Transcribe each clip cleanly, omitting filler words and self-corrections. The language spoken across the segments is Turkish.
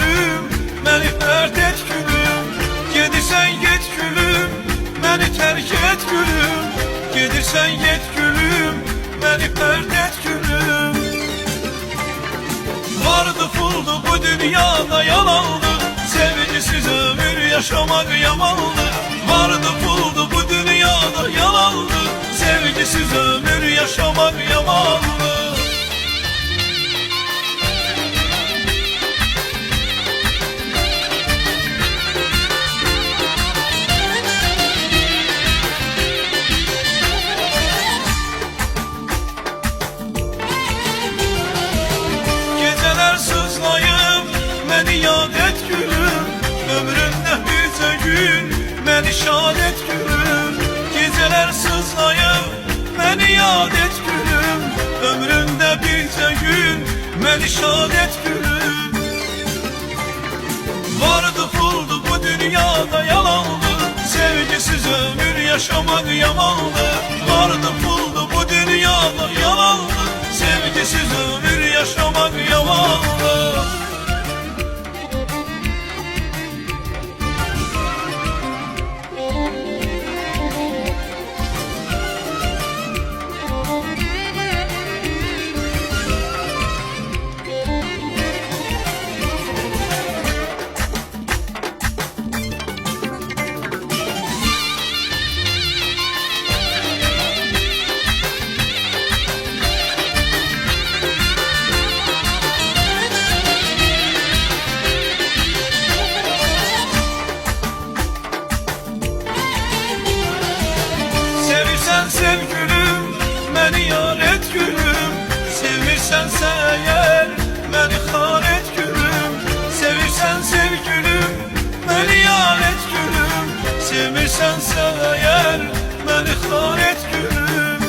gülüm, beni fərt et gülüm. Gedirsən get gülüm, beni terk et gülüm. Gedirsən get gülüm, beni fərt et gülüm. Vardı puldu bu dünyada yalandı, sevgisiz ömür yaşamak yamandı. Vardı puldu bu dünyada yalandı, sevgisiz ömür yaşamak yamandı. Geceler sızlayıp beni yad et gülüm, ömründe bircə gün beni şad et gülüm. Geceler sızlayıp beni yad et gülüm, ömründe bircə gün beni şad et gülüm. Vardı puldu bu dünyada yalandı, sevgisiz ömür yaşamak yamandı. Vardı puldu bu dünyada yalandı, sevgisiz ömür yaşamak yamandı. Sevirsen sev gülüm, beni yar et gülüm. Sevirsense eğer beni xar et gülüm. Sevirsen sev gülüm, beni yar et gülüm. Sevirsense eğer beni xar et gülüm.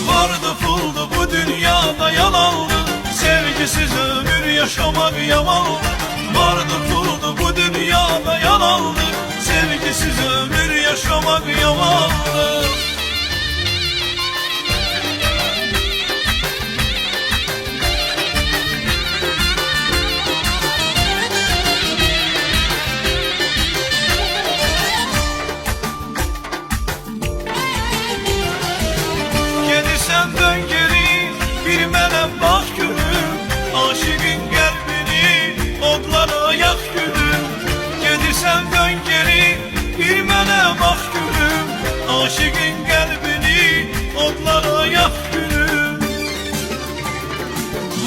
Vardı puldu bu dünyada yalandı, sevgisiz ömür yaşamak yamandı. Vardı puldu bu dünyada yalandı, sevgisiz ömür yaşamak yamandı. Gedirsən dön geri, bir mənə bax gülüm. Aşığın qəlbini odlara yak gülüm. Gedirsən dön geri, bir mənə bax gülüm. Aşığın qəlbini odlara yak gülüm.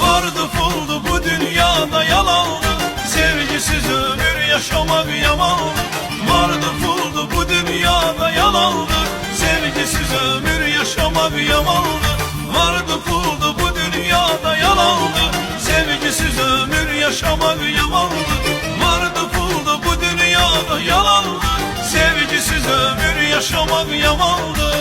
Vardı puldu bu dünyada yalandı, sevgisiz ömür yaşamak yamandı. Vardı puldu bu dünyada yalandı, sevgisiz ömür yaşamak yamandı. Vardı puldu bu dünyada yalandı, sevgisiz ömür yaşamak yamandı. Vardı puldu bu dünyada yalandı, sevgisiz ömür yaşamak yamandı.